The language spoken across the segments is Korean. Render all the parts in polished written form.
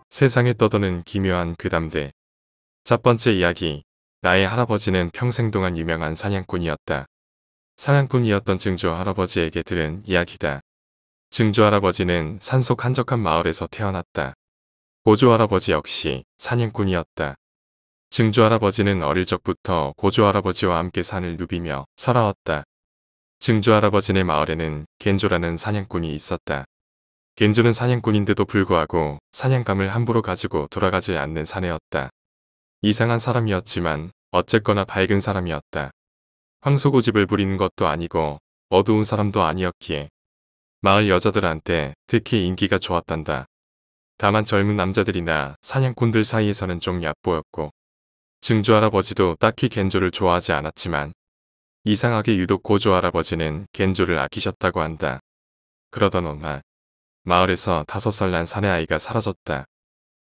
세상에 떠도는 기묘한 괴담들. 첫 번째 이야기. 나의 할아버지는 평생 동안 유명한 사냥꾼이었다. 사냥꾼이었던 증조 할아버지에게 들은 이야기다. 증조 할아버지는 산속 한적한 마을에서 태어났다. 고조 할아버지 역시 사냥꾼이었다. 증조 할아버지는 어릴 적부터 고조 할아버지와 함께 산을 누비며 살아왔다. 증조 할아버지네 마을에는 겐조라는 사냥꾼이 있었다. 겐조는 사냥꾼인데도 불구하고 사냥감을 함부로 가지고 돌아가지 않는 사내였다. 이상한 사람이었지만 어쨌거나 밝은 사람이었다. 황소고집을 부리는 것도 아니고 어두운 사람도 아니었기에 마을 여자들한테 특히 인기가 좋았단다. 다만 젊은 남자들이나 사냥꾼들 사이에서는 좀 얕보였고 증조 할아버지도 딱히 겐조를 좋아하지 않았지만 이상하게 유독 고조 할아버지는 겐조를 아끼셨다고 한다. 그러던 어느 날 마을에서 5살 난 사내 아이가 사라졌다.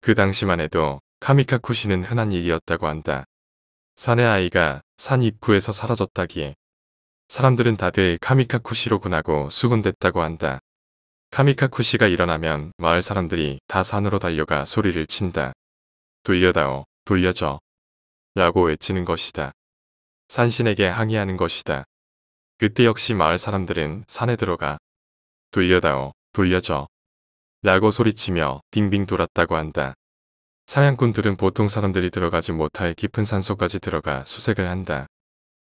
그 당시만 해도 카미카쿠시는 흔한 일이었다고 한다. 사내 아이가 산 입구에서 사라졌다기에 사람들은 다들 카미카쿠시로 군하고 수군댔다고 한다. 카미카쿠시가 일어나면 마을 사람들이 다 산으로 달려가 소리를 친다. 돌려다오, 돌려줘. 라고 외치는 것이다. 산신에게 항의하는 것이다. 그때 역시 마을 사람들은 산에 들어가 돌려다오, 돌려줘. 라고 소리치며 빙빙 돌았다고 한다. 사냥꾼들은 보통 사람들이 들어가지 못할 깊은 산속까지 들어가 수색을 한다.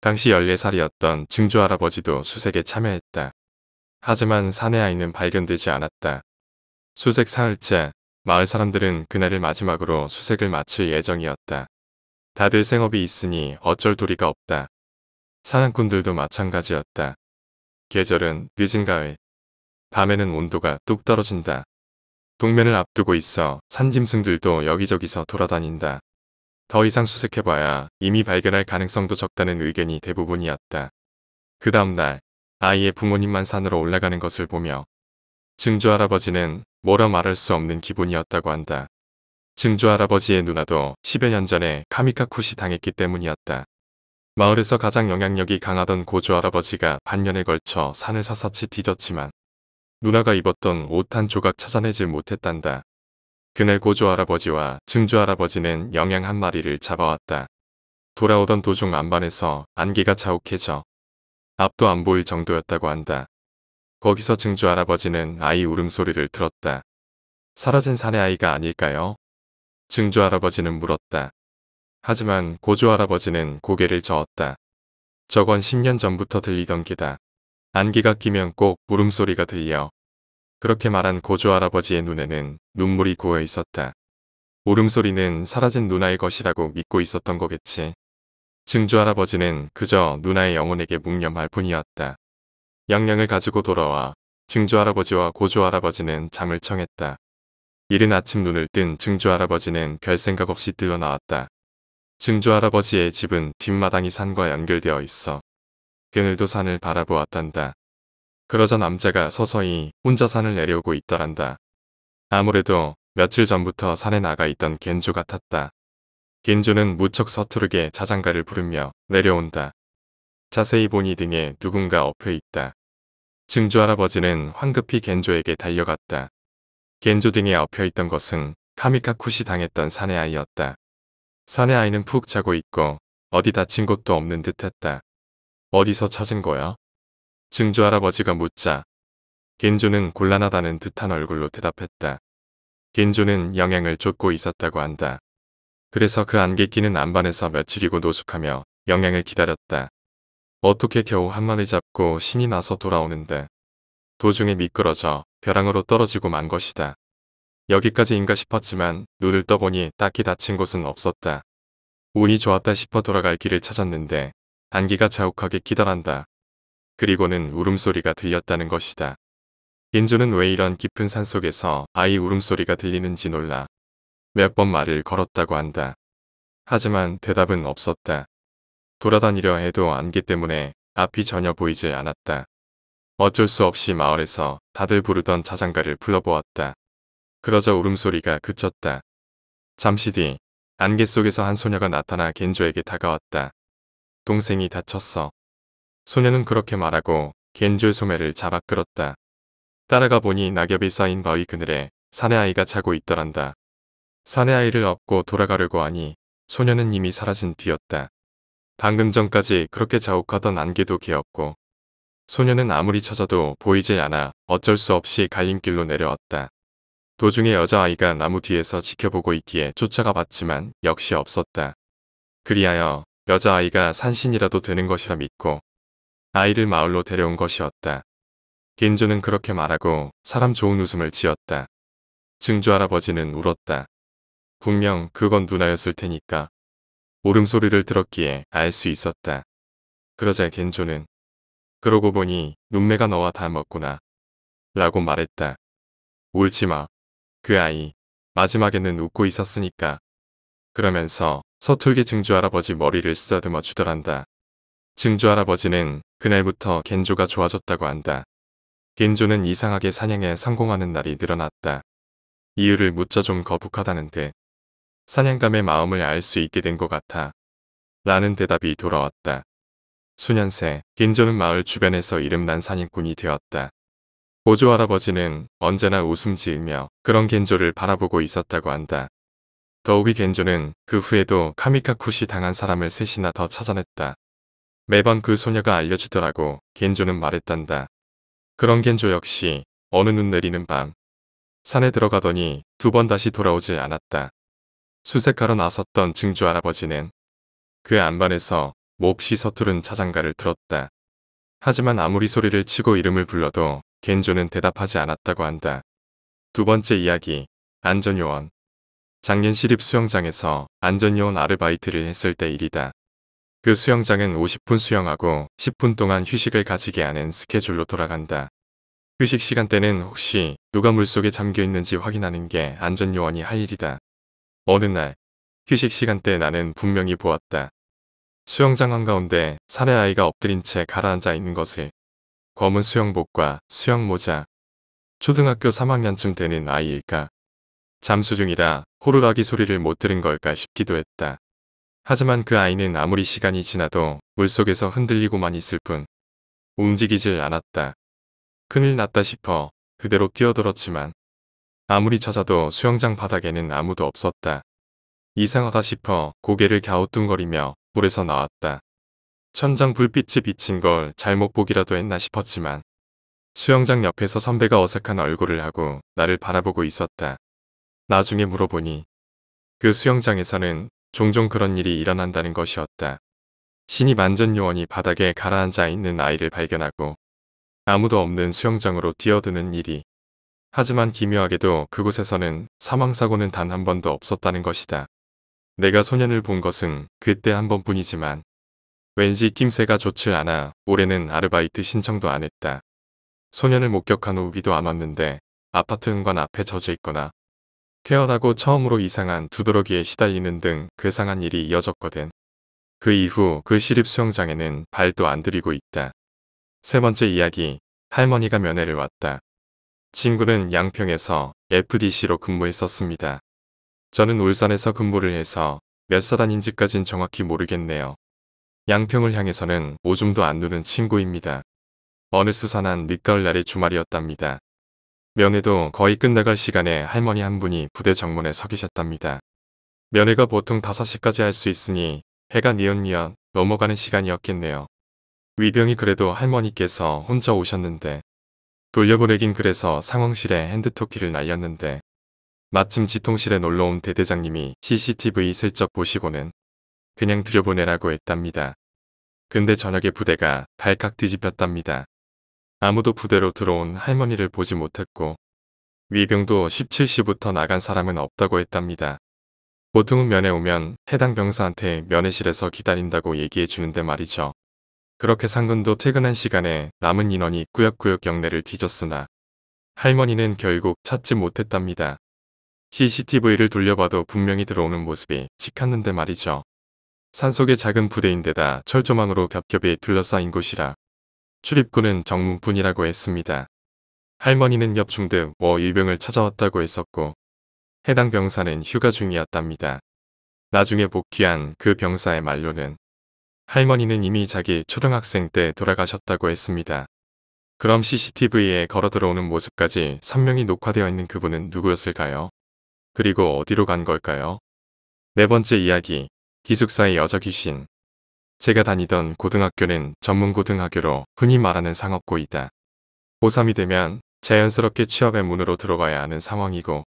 당시 14살이었던 증조 할아버지도 수색에 참여했다. 하지만 사내 아이는 발견되지 않았다. 수색 사흘째, 마을 사람들은 그날을 마지막으로 수색을 마칠 예정이었다. 다들 생업이 있으니 어쩔 도리가 없다. 사냥꾼들도 마찬가지였다. 계절은 늦은 가을. 밤에는 온도가 뚝 떨어진다. 동면을 앞두고 있어 산짐승들도 여기저기서 돌아다닌다. 더 이상 수색해봐야 이미 발견할 가능성도 적다는 의견이 대부분이었다. 그 다음날 아이의 부모님만 산으로 올라가는 것을 보며 증조 할아버지는 뭐라 말할 수 없는 기분이었다고 한다. 증조 할아버지의 누나도 10여 년 전에 카미카쿠시 당했기 때문이었다. 마을에서 가장 영향력이 강하던 고조 할아버지가 반년에 걸쳐 산을 샅샅이 뒤졌지만 누나가 입었던 옷 한 조각 찾아내질 못했단다. 그날 고조 할아버지와 증조 할아버지는 영양 한 마리를 잡아왔다. 돌아오던 도중 안반에서 안개가 자욱해져 앞도 안 보일 정도였다고 한다. 거기서 증조 할아버지는 아이 울음소리를 들었다. 사라진 사내 아이가 아닐까요? 증조 할아버지는 물었다. 하지만 고조 할아버지는 고개를 저었다. 저건 10년 전부터 들리던 게다. 안개가 끼면 꼭 울음소리가 들려. 그렇게 말한 고조 할아버지의 눈에는 눈물이 고여 있었다. 울음소리는 사라진 누나의 것이라고 믿고 있었던 거겠지. 증조 할아버지는 그저 누나의 영혼에게 묵념할 뿐이었다. 양양을 가지고 돌아와 증조 할아버지와 고조 할아버지는 잠을 청했다. 이른 아침 눈을 뜬 증조 할아버지는 별 생각 없이 뛰어나왔다. 증조 할아버지의 집은 뒷마당이 산과 연결되어 있어 그늘도 산을 바라보았단다. 그러자 남자가 서서히 혼자 산을 내려오고 있더란다. 아무래도 며칠 전부터 산에 나가 있던 겐조 같았다. 겐조는 무척 서투르게 자장가를 부르며 내려온다. 자세히 보니 등에 누군가 엎여 있다. 증조 할아버지는 황급히 겐조에게 달려갔다. 겐조 등에 엎여 있던 것은 카미카쿠시 당했던 사내 아이였다. 사내 아이는 푹 자고 있고 어디 다친 곳도 없는 듯했다. 어디서 찾은 거야? 증조 할아버지가 묻자 겐조는 곤란하다는 듯한 얼굴로 대답했다. 겐조는 영양을 쫓고 있었다고 한다. 그래서 그 안개 끼는 안반에서 며칠이고 노숙하며 영양을 기다렸다. 어떻게 겨우 한 마리 잡고 신이 나서 돌아오는데 도중에 미끄러져 벼랑으로 떨어지고 만 것이다. 여기까지인가 싶었지만 눈을 떠보니 딱히 다친 곳은 없었다. 운이 좋았다 싶어 돌아갈 길을 찾았는데 안개가 자욱하게 기다란다. 그리고는 울음소리가 들렸다는 것이다. 겐조는 왜 이런 깊은 산속에서 아이 울음소리가 들리는지 놀라 몇 번 말을 걸었다고 한다. 하지만 대답은 없었다. 돌아다니려 해도 안개 때문에 앞이 전혀 보이질 않았다. 어쩔 수 없이 마을에서 다들 부르던 자장가를 불러보았다. 그러자 울음소리가 그쳤다. 잠시 뒤 안개 속에서 한 소녀가 나타나 겐조에게 다가왔다. 동생이 다쳤어. 소녀는 그렇게 말하고 겐조의 소매를 잡아 끌었다. 따라가 보니 낙엽이 쌓인 바위 그늘에 사내 아이가 자고 있더란다. 사내 아이를 업고 돌아가려고 하니 소녀는 이미 사라진 뒤였다. 방금 전까지 그렇게 자욱하던 안개도 개었고 소녀는 아무리 찾아도 보이질 않아 어쩔 수 없이 갈림길로 내려왔다. 도중에 여자아이가 나무 뒤에서 지켜보고 있기에 쫓아가 봤지만 역시 없었다. 그리하여 여자아이가 산신이라도 되는 것이라 믿고 아이를 마을로 데려온 것이었다. 겐조는 그렇게 말하고 사람 좋은 웃음을 지었다. 증조 할아버지는 울었다. 분명 그건 누나였을 테니까. 울음소리를 들었기에 알 수 있었다. 그러자 겐조는 그러고 보니 눈매가 너와 닮았구나 라고 말했다. 울지마. 그 아이 마지막에는 웃고 있었으니까. 그러면서 서툴게 증조 할아버지 머리를 쓰다듬어 주더란다. 증조 할아버지는 그날부터 겐조가 좋아졌다고 한다. 겐조는 이상하게 사냥에 성공하는 날이 늘어났다. 이유를 묻자 좀 거북하다는데 사냥감의 마음을 알 수 있게 된 것 같아. 라는 대답이 돌아왔다. 수년 새 겐조는 마을 주변에서 이름난 사냥꾼이 되었다. 보조 할아버지는 언제나 웃음 지으며 그런 겐조를 바라보고 있었다고 한다. 더욱이 겐조는 그 후에도 카미카쿠시 당한 사람을 셋이나 더 찾아냈다. 매번 그 소녀가 알려주더라고 겐조는 말했단다. 그런 겐조 역시 어느 눈 내리는 밤 산에 들어가더니 2번 다시 돌아오질 않았다. 수색하러 나섰던 증조 할아버지는 그 안반에서 몹시 서투른 자장가를 들었다. 하지만 아무리 소리를 치고 이름을 불러도 겐조는 대답하지 않았다고 한다. 2번째 이야기, 안전요원. 작년 시립 수영장에서 안전요원 아르바이트를 했을 때 일이다. 그 수영장은 50분 수영하고 10분 동안 휴식을 가지게 하는 스케줄로 돌아간다. 휴식 시간대는 혹시 누가 물속에 잠겨 있는지 확인하는 게 안전요원이 할 일이다. 어느 날 휴식 시간대 나는 분명히 보았다. 수영장 한가운데 사내 아이가 엎드린 채 가라앉아 있는 것을. 검은 수영복과 수영모자. 초등학교 3학년쯤 되는 아이일까. 잠수 중이라 호루라기 소리를 못 들은 걸까 싶기도 했다. 하지만 그 아이는 아무리 시간이 지나도 물속에서 흔들리고만 있을 뿐 움직이질 않았다. 큰일 났다 싶어 그대로 뛰어들었지만 아무리 찾아도 수영장 바닥에는 아무도 없었다. 이상하다 싶어 고개를 갸우뚱거리며 물에서 나왔다. 천장 불빛이 비친 걸 잘못 보기라도 했나 싶었지만 수영장 옆에서 선배가 어색한 얼굴을 하고 나를 바라보고 있었다. 나중에 물어보니 그 수영장에서는 종종 그런 일이 일어난다는 것이었다. 신입 안전요원이 바닥에 가라앉아 있는 아이를 발견하고 아무도 없는 수영장으로 뛰어드는 일이. 하지만 기묘하게도 그곳에서는 사망사고는 단 한 번도 없었다는 것이다. 내가 소년을 본 것은 그때 한 번뿐이지만 왠지 낌새가 좋질 않아 올해는 아르바이트 신청도 안 했다. 소년을 목격한 후 비도 안 왔는데 아파트 현관 앞에 젖어 있거나 태어나고 처음으로 이상한 두드러기에 시달리는 등 괴상한 일이 이어졌거든. 그 이후 그 시립 수영장에는 발도 안 들이고 있다. 세 번째 이야기, 할머니가 면회를 왔다. 친구는 양평에서 FDC로 근무했었습니다. 저는 울산에서 근무를 해서 몇 사단인지까진 정확히 모르겠네요. 양평을 향해서는 오줌도 안 누는 친구입니다. 어느 스산한 늦가을 날의 주말이었답니다. 면회도 거의 끝나갈 시간에 할머니 한 분이 부대 정문에 서 계셨답니다. 면회가 보통 5시까지 할 수 있으니 해가 뉘엿뉘엿 넘어가는 시간이었겠네요. 위병이 그래도 할머니께서 혼자 오셨는데 돌려보내긴 그래서 상황실에 핸드토키를 날렸는데 마침 지통실에 놀러온 대대장님이 CCTV 슬쩍 보시고는 그냥 들여보내라고 했답니다. 근데 저녁에 부대가 발칵 뒤집혔답니다. 아무도 부대로 들어온 할머니를 보지 못했고 위병도 17시부터 나간 사람은 없다고 했답니다. 보통은 면회 오면 해당 병사한테 면회실에서 기다린다고 얘기해 주는데 말이죠. 그렇게 상근도 퇴근한 시간에 남은 인원이 꾸역꾸역 경례를 뒤졌으나 할머니는 결국 찾지 못했답니다. CCTV를 돌려봐도 분명히 들어오는 모습이 찍혔는데 말이죠. 산속의 작은 부대인데다 철조망으로 겹겹이 둘러싸인 곳이라 출입구는 정문뿐이라고 했습니다. 할머니는 옆중대 일병을 찾아왔다고 했었고 해당 병사는 휴가 중이었답니다. 나중에 복귀한 그 병사의 말로는 할머니는 이미 자기 초등학생 때 돌아가셨다고 했습니다. 그럼 CCTV에 걸어 들어오는 모습까지 선명히 녹화되어 있는 그분은 누구였을까요? 그리고 어디로 간 걸까요? 네 번째 이야기, 기숙사의 여자 귀신. 제가 다니던 고등학교는 전문고등학교로 흔히 말하는 상업고이다. 고3이 되면 자연스럽게 취업의 문으로 들어가야 하는 상황이고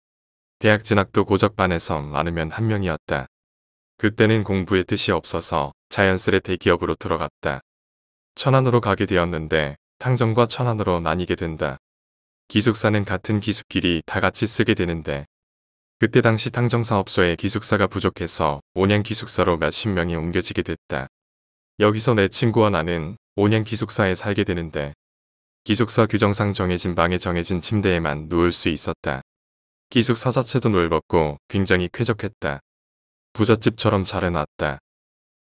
대학 진학도 고적반에서 많으면 한 명이었다. 그때는 공부에 뜻이 없어서 자연스레 대기업으로 들어갔다. 천안으로 가게 되었는데 탕정과 천안으로 나뉘게 된다. 기숙사는 같은 기숙끼리 다 같이 쓰게 되는데 그때 당시 탕정사업소에 기숙사가 부족해서 온양 기숙사로 몇십 명이 옮겨지게 됐다. 여기서 내 친구와 나는 온양 기숙사에 살게 되는데 기숙사 규정상 정해진 방에 정해진 침대에만 누울 수 있었다. 기숙사 자체도 넓었고 굉장히 쾌적했다. 부잣집처럼 잘 해놨다.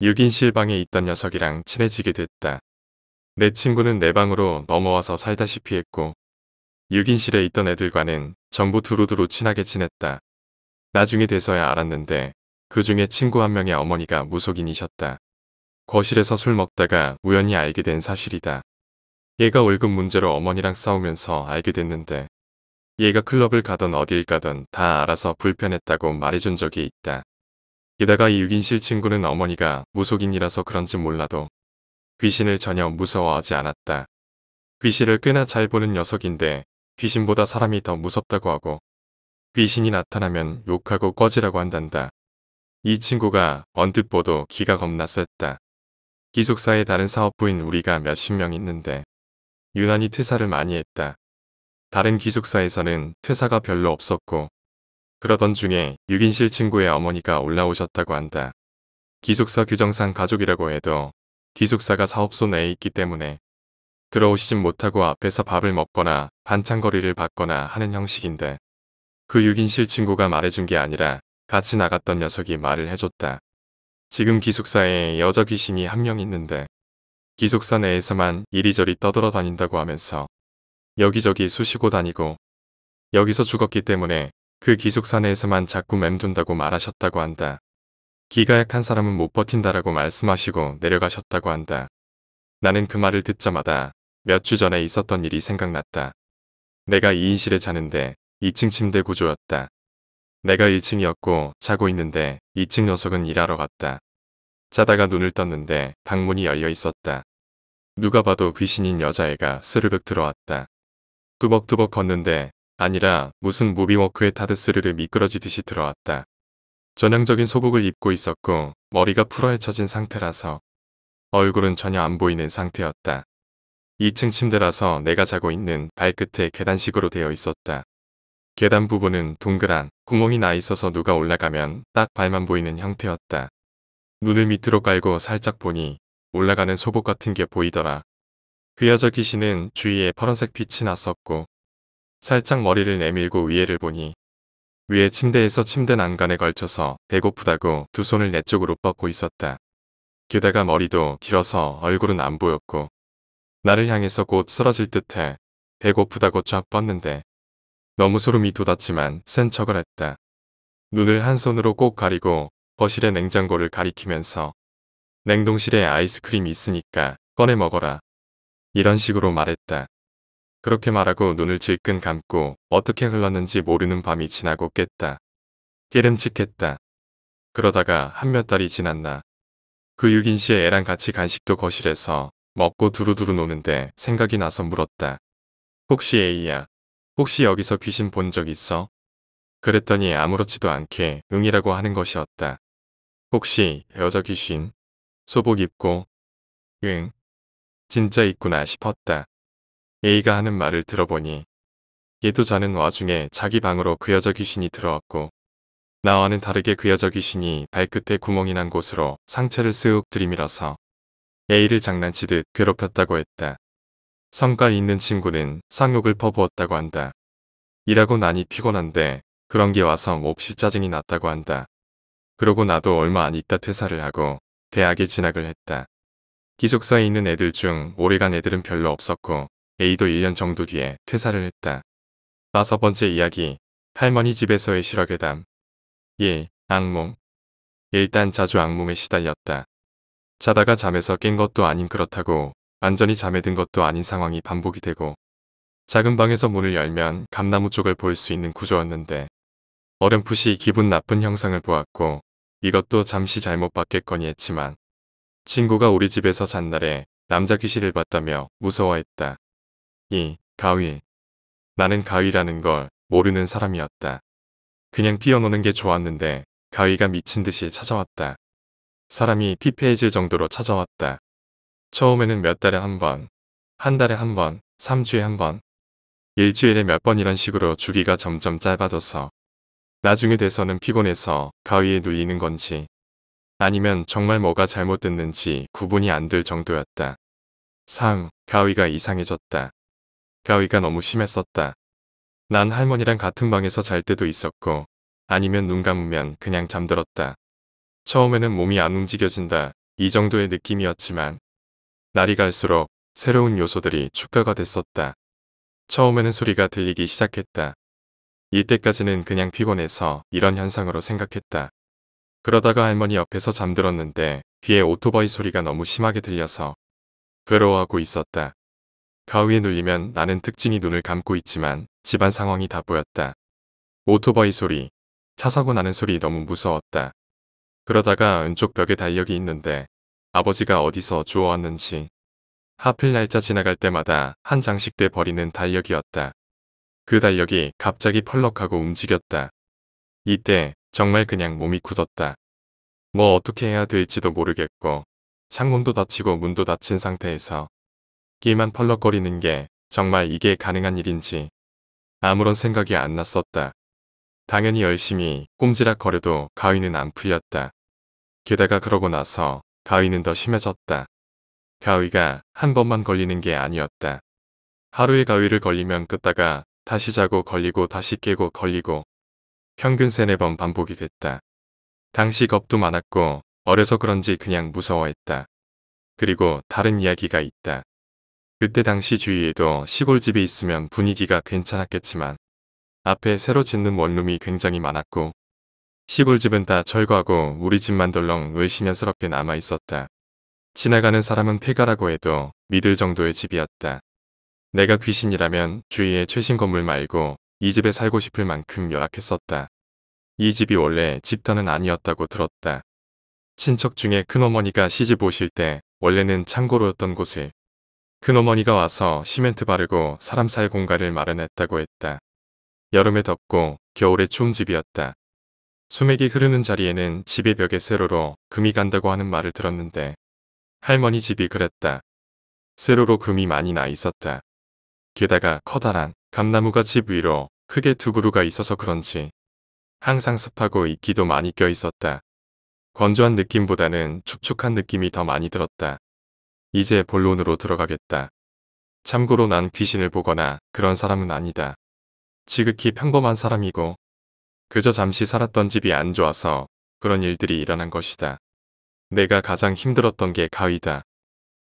6인실 방에 있던 녀석이랑 친해지게 됐다. 내 친구는 내 방으로 넘어와서 살다시피 했고 6인실에 있던 애들과는 전부 두루두루 친하게 지냈다. 나중에 돼서야 알았는데 그 중에 친구 한 명의 어머니가 무속인이셨다. 거실에서 술 먹다가 우연히 알게 된 사실이다. 얘가 월급 문제로 어머니랑 싸우면서 알게 됐는데 얘가 클럽을 가던 어딜 가던 다 알아서 불편했다고 말해준 적이 있다. 게다가 이 6인실 친구는 어머니가 무속인이라서 그런지 몰라도 귀신을 전혀 무서워하지 않았다. 귀신을 꽤나 잘 보는 녀석인데 귀신보다 사람이 더 무섭다고 하고 귀신이 나타나면 욕하고 꺼지라고 한단다. 이 친구가 언뜻 보도 기가 겁나 셌다. 기숙사에 다른 사업부인 우리가 몇십 명 있는데 유난히 퇴사를 많이 했다. 다른 기숙사에서는 퇴사가 별로 없었고 그러던 중에 6인실 친구의 어머니가 올라오셨다고 한다. 기숙사 규정상 가족이라고 해도 기숙사가 사업소 내에 있기 때문에 들어오시진 못하고 앞에서 밥을 먹거나 반찬거리를 받거나 하는 형식인데 그 6인실 친구가 말해준 게 아니라 같이 나갔던 녀석이 말을 해줬다. 지금 기숙사에 여자 귀신이 한 명 있는데 기숙사 내에서만 이리저리 떠돌아다닌다고 하면서 여기저기 쑤시고 다니고 여기서 죽었기 때문에 그 기숙사 내에서만 자꾸 맴돈다고 말하셨다고 한다. 기가 약한 사람은 못 버틴다라고 말씀하시고 내려가셨다고 한다. 나는 그 말을 듣자마자 몇 주 전에 있었던 일이 생각났다. 내가 2인실에 자는데 2층 침대 구조였다. 내가 1층이었고 자고 있는데 2층 녀석은 일하러 갔다. 자다가 눈을 떴는데 방문이 열려 있었다. 누가 봐도 귀신인 여자애가 스르륵 들어왔다. 뚜벅뚜벅 걷는데 아니라 무슨 무비워크에 타듯 스르르 미끄러지듯이 들어왔다. 전형적인 소복을 입고 있었고 머리가 풀어헤쳐진 상태라서 얼굴은 전혀 안 보이는 상태였다. 2층 침대라서 내가 자고 있는 발끝에 계단식으로 되어 있었다. 계단 부분은 동그란 구멍이 나 있어서 누가 올라가면 딱 발만 보이는 형태였다. 눈을 밑으로 깔고 살짝 보니 올라가는 소복 같은 게 보이더라. 그 여자 귀신은 주위에 파란색 빛이 났었고 살짝 머리를 내밀고 위에를 보니 위에 침대에서 침대 난간에 걸쳐서 배고프다고 두 손을 내 쪽으로 뻗고 있었다. 게다가 머리도 길어서 얼굴은 안 보였고 나를 향해서 곧 쓰러질 듯해 배고프다고 쫙 뻗는데 너무 소름이 돋았지만 센 척을 했다. 눈을 한 손으로 꼭 가리고 거실의 냉장고를 가리키면서 냉동실에 아이스크림이 있으니까 꺼내 먹어라. 이런 식으로 말했다. 그렇게 말하고 눈을 질끈 감고 어떻게 흘렀는지 모르는 밤이 지나고 깼다. 깨름칙했다. 그러다가 한 몇 달이 지났나. 그 6인실 애랑 같이 간식도 거실에서 먹고 두루두루 노는데 생각이 나서 물었다. 혹시 A야, 혹시 여기서 귀신 본 적 있어? 그랬더니 아무렇지도 않게 응이라고 하는 것이었다. 혹시 여자 귀신? 소복 입고? 응, 진짜 있구나 싶었다. A가 하는 말을 들어보니 얘도 자는 와중에 자기 방으로 그 여자 귀신이 들어왔고 나와는 다르게 그 여자 귀신이 발끝에 구멍이 난 곳으로 상체를 쓱 들이밀어서 A를 장난치듯 괴롭혔다고 했다. 성깔 있는 친구는 쌍욕을 퍼부었다고 한다. 일하고 나니 피곤한데 그런 게 와서 몹시 짜증이 났다고 한다. 그러고 나도 얼마 안 있다 퇴사를 하고 대학에 진학을 했다. 기숙사에 있는 애들 중 오래간 애들은 별로 없었고 A도 1년 정도 뒤에 퇴사를 했다. 5번째 이야기, 할머니 집에서의 실화괴담. 1. 악몽. 일단 자주 악몽에 시달렸다. 자다가 잠에서 깬 것도 아닌 그렇다고 완전히 잠에 든 것도 아닌 상황이 반복이 되고 작은 방에서 문을 열면 감나무 쪽을 볼 수 있는 구조였는데 어렴풋이 기분 나쁜 형상을 보았고 이것도 잠시 잘못 봤겠거니 했지만 친구가 우리 집에서 잔 날에 남자 귀신을 봤다며 무서워했다. 이 가위. 나는 가위라는 걸 모르는 사람이었다. 그냥 뛰어노는 게 좋았는데 가위가 미친 듯이 찾아왔다. 사람이 피폐해질 정도로 찾아왔다. 처음에는 몇 달에 한 번, 한 달에 한 번, 3주에 한 번, 일주일에 몇 번 이런 식으로 주기가 점점 짧아져서 나중에 돼서는 피곤해서 가위에 눌리는 건지 아니면 정말 뭐가 잘못됐는지 구분이 안 될 정도였다. 가위가 이상해졌다. 가위가 너무 심했었다. 난 할머니랑 같은 방에서 잘 때도 있었고 아니면 눈 감으면 그냥 잠들었다. 처음에는 몸이 안 움직여진다 이 정도의 느낌이었지만 날이 갈수록 새로운 요소들이 추가가 됐었다. 처음에는 소리가 들리기 시작했다. 이때까지는 그냥 피곤해서 이런 현상으로 생각했다. 그러다가 할머니 옆에서 잠들었는데 귀에 오토바이 소리가 너무 심하게 들려서 괴로워하고 있었다. 가위에 눌리면 나는 특징이 눈을 감고 있지만 집안 상황이 다 보였다. 오토바이 소리, 차 사고 나는 소리 너무 무서웠다. 그러다가 왼쪽 벽에 달력이 있는데 아버지가 어디서 주워왔는지 하필 날짜 지나갈 때마다 한 장씩 돼 버리는 달력이었다. 그 달력이 갑자기 펄럭하고 움직였다. 이때 정말 그냥 몸이 굳었다. 뭐 어떻게 해야 될지도 모르겠고 창문도 닫히고 문도 닫힌 상태에서 끼만 펄럭거리는 게 정말 이게 가능한 일인지 아무런 생각이 안 났었다. 당연히 열심히 꼼지락거려도 가위는 안 풀렸다. 게다가 그러고 나서 가위는 더 심해졌다. 가위가 한 번만 걸리는 게 아니었다. 하루에 가위를 걸리면 끄다가 다시 자고 걸리고 다시 깨고 걸리고 평균 3-4번 반복이 됐다. 당시 겁도 많았고 어려서 그런지 그냥 무서워했다. 그리고 다른 이야기가 있다. 그때 당시 주위에도 시골집이 있으면 분위기가 괜찮았겠지만 앞에 새로 짓는 원룸이 굉장히 많았고 시골집은 다 철거하고 우리 집만 덜렁 을씨년스럽게 남아있었다. 지나가는 사람은 폐가라고 해도 믿을 정도의 집이었다. 내가 귀신이라면 주위의 최신 건물 말고 이 집에 살고 싶을 만큼 열악했었다. 이 집이 원래 집터는 아니었다고 들었다. 친척 중에 큰어머니가 시집 오실 때 원래는 창고로였던 곳을 큰어머니가 와서 시멘트 바르고 사람 살 공간을 마련했다고 했다. 여름에 덥고 겨울에 추운 집이었다. 수맥이 흐르는 자리에는 집의 벽에 세로로 금이 간다고 하는 말을 들었는데 할머니 집이 그랬다. 세로로 금이 많이 나 있었다. 게다가 커다란 감나무가 집 위로 크게 두 그루가 있어서 그런지 항상 습하고 이끼도 많이 껴 있었다. 건조한 느낌보다는 축축한 느낌이 더 많이 들었다. 이제 본론으로 들어가겠다. 참고로 난 귀신을 보거나 그런 사람은 아니다. 지극히 평범한 사람이고 그저 잠시 살았던 집이 안 좋아서 그런 일들이 일어난 것이다. 내가 가장 힘들었던 게 가위다.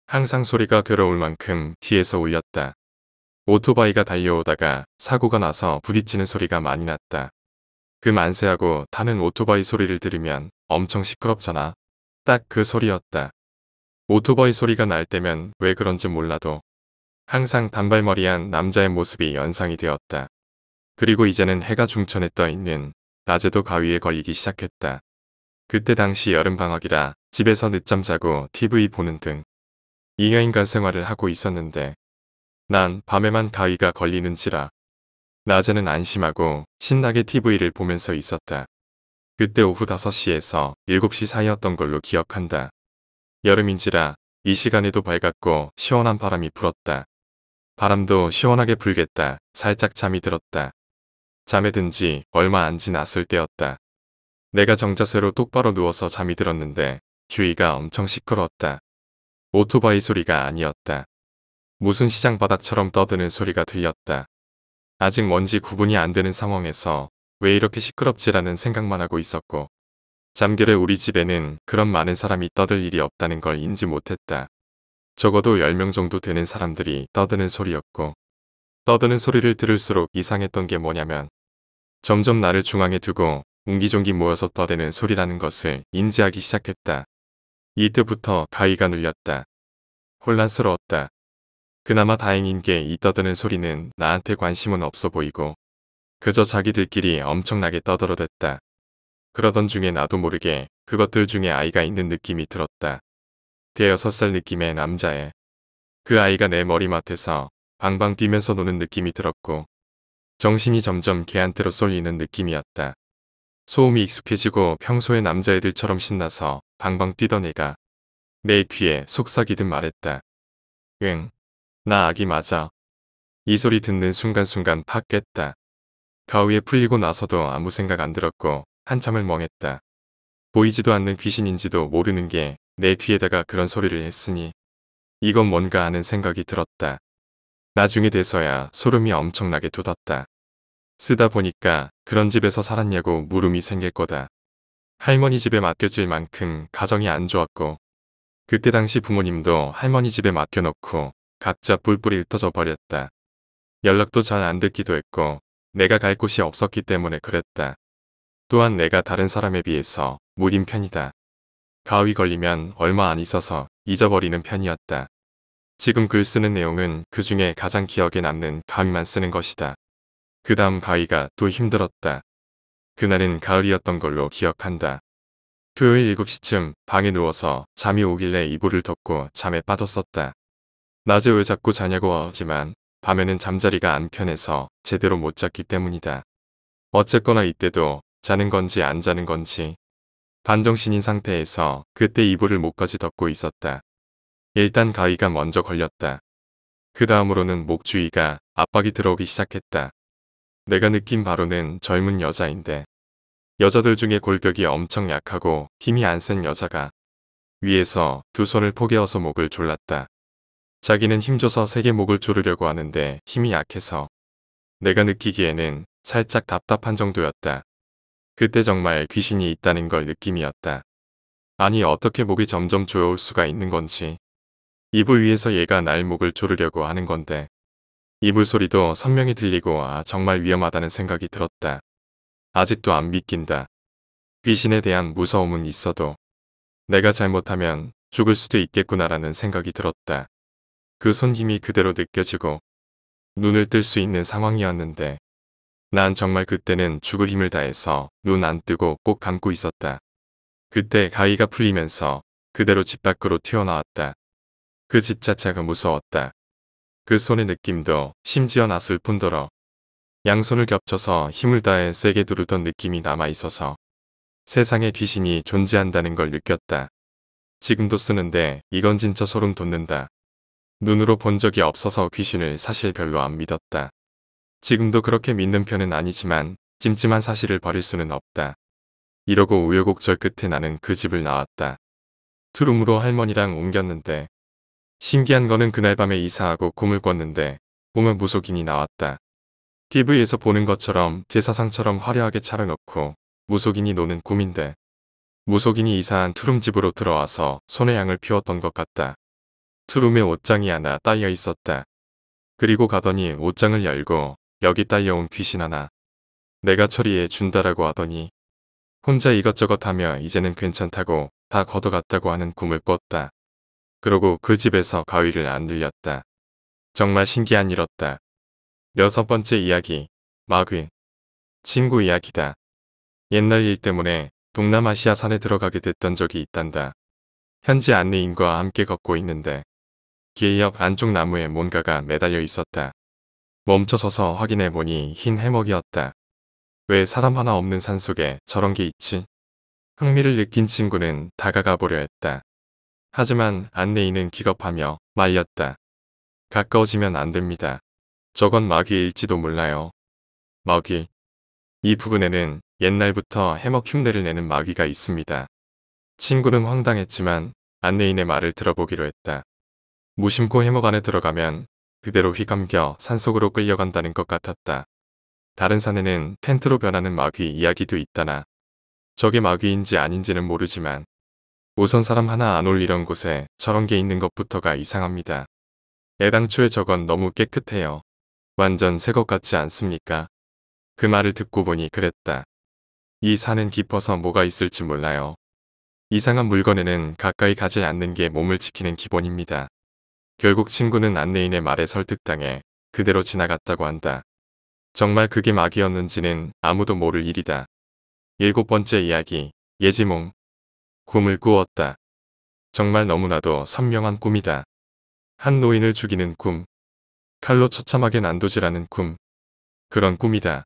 항상 소리가 괴로울 만큼 뒤에서 울렸다. 오토바이가 달려오다가 사고가 나서 부딪히는 소리가 많이 났다. 그 만세하고 타는 오토바이 소리를 들으면 엄청 시끄럽잖아. 딱 그 소리였다. 오토바이 소리가 날 때면 왜 그런지 몰라도 항상 단발머리한 남자의 모습이 연상이 되었다. 그리고 이제는 해가 중천에 떠 있는 낮에도 가위에 걸리기 시작했다. 그때 당시 여름방학이라 집에서 늦잠 자고 TV 보는 등 잉여인간 생활을 하고 있었는데 난 밤에만 가위가 걸리는지라 낮에는 안심하고 신나게 TV를 보면서 있었다. 그때 오후 5시에서 7시 사이였던 걸로 기억한다. 여름인지라 이 시간에도 밝았고 시원한 바람이 불었다. 바람도 시원하게 불겠다. 살짝 잠이 들었다. 잠에 든 지 얼마 안 지났을 때였다. 내가 정자세로 똑바로 누워서 잠이 들었는데 주위가 엄청 시끄러웠다. 오토바이 소리가 아니었다. 무슨 시장 바닥처럼 떠드는 소리가 들렸다. 아직 뭔지 구분이 안 되는 상황에서 왜 이렇게 시끄럽지라는 생각만 하고 있었고 잠결에 우리 집에는 그런 많은 사람이 떠들 일이 없다는 걸 인지 못했다. 적어도 10명 정도 되는 사람들이 떠드는 소리였고 떠드는 소리를 들을수록 이상했던 게 뭐냐면 점점 나를 중앙에 두고 웅기종기 모여서 떠드는 소리라는 것을 인지하기 시작했다. 이때부터 가위가 눌렸다. 혼란스러웠다. 그나마 다행인 게 이 떠드는 소리는 나한테 관심은 없어 보이고 그저 자기들끼리 엄청나게 떠들어댔다. 그러던 중에 나도 모르게 그것들 중에 아이가 있는 느낌이 들었다. 대여섯 살 느낌의 남자애. 그 아이가 내 머리맡에서 방방 뛰면서 노는 느낌이 들었고 정신이 점점 걔한테로 쏠리는 느낌이었다. 소음이 익숙해지고 평소의 남자애들처럼 신나서 방방 뛰던 애가 내 귀에 속삭이듯 말했다. 응, 나 아기 맞아. 이 소리 듣는 순간순간 팍 깼다. 가위에 풀리고 나서도 아무 생각 안 들었고 한참을 멍했다. 보이지도 않는 귀신인지도 모르는 게 내 귀에다가 그런 소리를 했으니 이건 뭔가 하는 생각이 들었다. 나중에 돼서야 소름이 엄청나게 돋았다. 쓰다 보니까 그런 집에서 살았냐고 물음이 생길 거다. 할머니 집에 맡겨질 만큼 가정이 안 좋았고 그때 당시 부모님도 할머니 집에 맡겨놓고 각자 뿔뿔이 흩어져 버렸다. 연락도 잘 안 듣기도 했고 내가 갈 곳이 없었기 때문에 그랬다. 또한 내가 다른 사람에 비해서 무딘 편이다. 가위 걸리면 얼마 안 있어서 잊어버리는 편이었다. 지금 글 쓰는 내용은 그 중에 가장 기억에 남는 가위만 쓰는 것이다. 그 다음 가위가 또 힘들었다. 그날은 가을이었던 걸로 기억한다. 토요일 7시쯤 방에 누워서 잠이 오길래 이불을 덮고 잠에 빠졌었다. 낮에 왜 자꾸 자냐고 하지만 밤에는 잠자리가 안 편해서 제대로 못 잤기 때문이다. 어쨌거나 이때도 자는 건지 안 자는 건지 반정신인 상태에서 그때 이불을 목까지 덮고 있었다. 일단 가위가 먼저 걸렸다. 그 다음으로는 목 주위가 압박이 들어오기 시작했다. 내가 느낀 바로는 젊은 여자인데 여자들 중에 골격이 엄청 약하고 힘이 안 센 여자가 위에서 두 손을 포개어서 목을 졸랐다. 자기는 힘줘서 세게 목을 조르려고 하는데 힘이 약해서 내가 느끼기에는 살짝 답답한 정도였다. 그때 정말 귀신이 있다는 걸 느낌이었다. 아니 어떻게 목이 점점 조여올 수가 있는 건지. 이불 위에서 얘가 날 목을 조르려고 하는 건데 이불 소리도 선명히 들리고 정말 위험하다는 생각이 들었다. 아직도 안 믿긴다. 귀신에 대한 무서움은 있어도 내가 잘못하면 죽을 수도 있겠구나라는 생각이 들었다. 그 손힘이 그대로 느껴지고 눈을 뜰 수 있는 상황이었는데 난 정말 그때는 죽을 힘을 다해서 눈 안 뜨고 꼭 감고 있었다. 그때 가위가 풀리면서 그대로 집 밖으로 튀어나왔다. 그 집 자체가 무서웠다. 그 손의 느낌도 심지어 낯을 뿐더러 양손을 겹쳐서 힘을 다해 세게 누르던 느낌이 남아있어서 세상에 귀신이 존재한다는 걸 느꼈다. 지금도 쓰는데 이건 진짜 소름 돋는다. 눈으로 본 적이 없어서 귀신을 사실 별로 안 믿었다. 지금도 그렇게 믿는 편은 아니지만 찜찜한 사실을 버릴 수는 없다. 이러고 우여곡절 끝에 나는 그 집을 나왔다. 투룸으로 할머니랑 옮겼는데 신기한 거는 그날 밤에 이사하고 꿈을 꿨는데 꿈은 무속인이 나왔다. TV에서 보는 것처럼 제사상처럼 화려하게 차려놓고 무속인이 노는 꿈인데 무속인이 이사한 투룸집으로 들어와서 손에 양을 피웠던 것 같다. 투룸에 옷장이 하나 딸려 있었다. 그리고 가더니 옷장을 열고 여기 딸려온 귀신 하나 내가 처리해 준다라고 하더니 혼자 이것저것 하며 이제는 괜찮다고 다 걷어갔다고 하는 꿈을 꿨다. 그러고 그 집에서 가위를 안 들렸다. 정말 신기한 일이었다. 6번째 이야기. 마귀. 친구 이야기다. 옛날 일 때문에 동남아시아 산에 들어가게 됐던 적이 있단다. 현지 안내인과 함께 걷고 있는데 길 옆 안쪽 나무에 뭔가가 매달려 있었다. 멈춰서서 확인해 보니 흰 해먹이었다. 왜 사람 하나 없는 산속에 저런 게 있지? 흥미를 느낀 친구는 다가가 보려 했다. 하지만 안내인은 기겁하며 말렸다. 가까워지면 안 됩니다. 저건 마귀일지도 몰라요. 마귀. 이 부근에는 옛날부터 해먹 흉내를 내는 마귀가 있습니다. 친구는 황당했지만 안내인의 말을 들어보기로 했다. 무심코 해먹 안에 들어가면 그대로 휘감겨 산속으로 끌려간다는 것 같았다. 다른 산에는 텐트로 변하는 마귀 이야기도 있다나 저게 마귀인지 아닌지는 모르지만 우선 사람 하나 안 올 이런 곳에 저런 게 있는 것부터가 이상합니다. 애당초에 저건 너무 깨끗해요. 완전 새 것 같지 않습니까? 그 말을 듣고 보니 그랬다. 이 산은 깊어서 뭐가 있을지 몰라요. 이상한 물건에는 가까이 가지 않는 게 몸을 지키는 기본입니다. 결국 친구는 안내인의 말에 설득당해 그대로 지나갔다고 한다. 정말 그게 마귀였는지는 아무도 모를 일이다. 7번째 이야기. 예지몽. 꿈을 꾸었다. 정말 너무나도 선명한 꿈이다. 한 노인을 죽이는 꿈. 칼로 처참하게 난도질하는 꿈. 그런 꿈이다.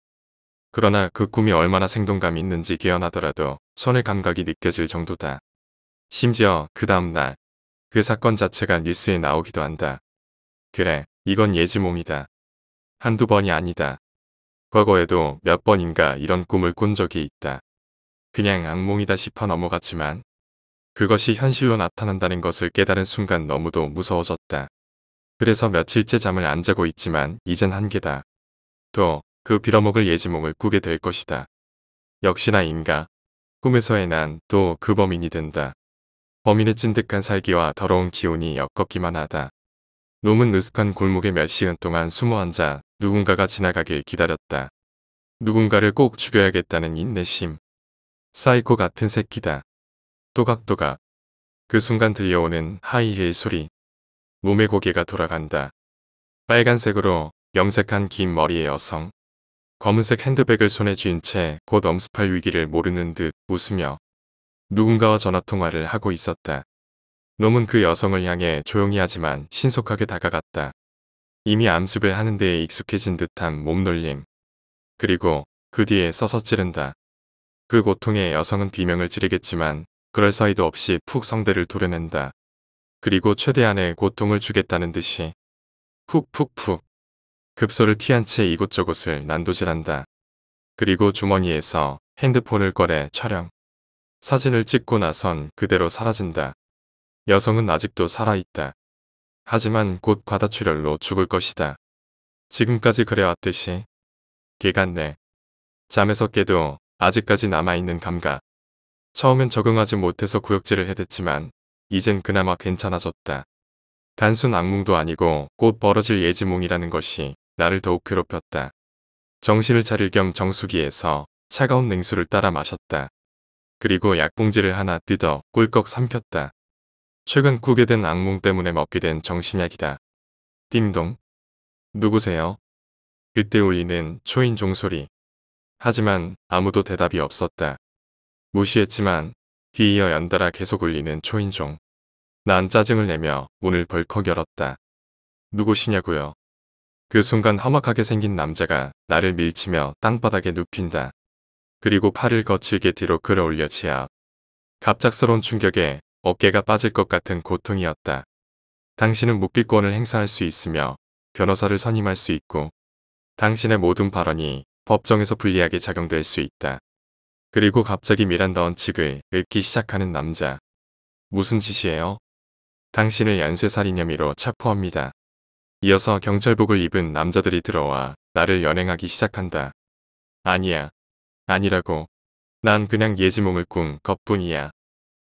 그러나 그 꿈이 얼마나 생동감이 있는지 깨어나더라도 손의 감각이 느껴질 정도다. 심지어 그 다음 날, 그 사건 자체가 뉴스에 나오기도 한다. 그래, 이건 예지몽이다. 한두 번이 아니다. 과거에도 몇 번인가 이런 꿈을 꾼 적이 있다. 그냥 악몽이다 싶어 넘어갔지만 그것이 현실로 나타난다는 것을 깨달은 순간 너무도 무서워졌다. 그래서 며칠째 잠을 안 자고 있지만 이젠 한계다. 또 그 빌어먹을 예지몽을 꾸게 될 것이다. 역시나 인가. 꿈에서의 난 또 그 범인이 된다. 범인의 찐득한 살기와 더러운 기운이 엮었기만 하다. 놈은 으슥한 골목에 몇 시간 동안 숨어 앉아 누군가가 지나가길 기다렸다. 누군가를 꼭 죽여야겠다는 인내심. 사이코 같은 새끼다. 또각또각. 그 순간 들려오는 하이힐 소리. 몸의 고개가 돌아간다. 빨간색으로 염색한 긴 머리의 여성. 검은색 핸드백을 손에 쥔 채 곧 엄습할 위기를 모르는 듯 웃으며 누군가와 전화통화를 하고 있었다. 놈은 그 여성을 향해 조용히 하지만 신속하게 다가갔다. 이미 암습을 하는 데에 익숙해진 듯한 몸놀림. 그리고 그 뒤에 서서 찌른다. 그 고통에 여성은 비명을 지르겠지만 그럴 사이도 없이 푹 성대를 도려낸다. 그리고 최대한의 고통을 주겠다는 듯이 푹푹푹 급소를 피한 채 이곳저곳을 난도질한다. 그리고 주머니에서 핸드폰을 꺼내 촬영. 사진을 찍고 나선 그대로 사라진다. 여성은 아직도 살아있다. 하지만 곧 과다출혈로 죽을 것이다. 지금까지 그래왔듯이. 개 같네. 잠에서 깨도 아직까지 남아있는 감각. 처음엔 적응하지 못해서 구역질을 해댔지만 이젠 그나마 괜찮아졌다. 단순 악몽도 아니고 곧 벌어질 예지몽이라는 것이 나를 더욱 괴롭혔다. 정신을 차릴 겸 정수기에서 차가운 냉수를 따라 마셨다. 그리고 약봉지를 하나 뜯어 꿀꺽 삼켰다. 최근 꾸게 된 악몽 때문에 먹게 된 정신약이다. 띵동. 누구세요? 그때 울리는 초인 종소리. 하지만 아무도 대답이 없었다. 무시했지만 뒤이어 연달아 계속 울리는 초인종. 난 짜증을 내며 문을 벌컥 열었다. 누구시냐고요? 그 순간 험악하게 생긴 남자가 나를 밀치며 땅바닥에 눕힌다. 그리고 팔을 거칠게 뒤로 끌어올려 제압. 갑작스러운 충격에 어깨가 빠질 것 같은 고통이었다. 당신은 묵비권을 행사할 수 있으며 변호사를 선임할 수 있고 당신의 모든 발언이 법정에서 불리하게 작용될 수 있다. 그리고 갑자기 미란다 원칙을 읊기 시작하는 남자. 무슨 짓이에요? 당신을 연쇄살인 혐의로 체포합니다. 이어서 경찰복을 입은 남자들이 들어와 나를 연행하기 시작한다. 아니야. 아니라고. 난 그냥 예지몽을 꾼 것뿐이야.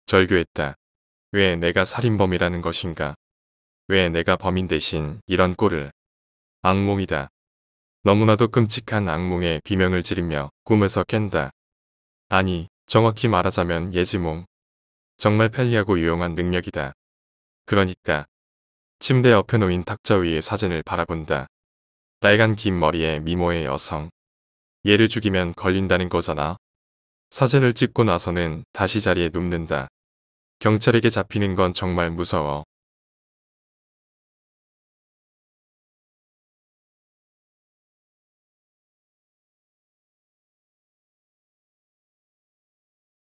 절규했다. 왜 내가 살인범이라는 것인가? 왜 내가 범인 대신 이런 꼴을. 악몽이다. 너무나도 끔찍한 악몽에 비명을 지르며 꿈에서 깬다. 아니, 정확히 말하자면 예지몽. 정말 편리하고 유용한 능력이다. 그러니까 침대 옆에 놓인 탁자 위의 사진을 바라본다. 빨간 긴 머리에 미모의 여성. 얘를 죽이면 걸린다는 거잖아. 사진을 찍고 나서는 다시 자리에 눕는다. 경찰에게 잡히는 건 정말 무서워.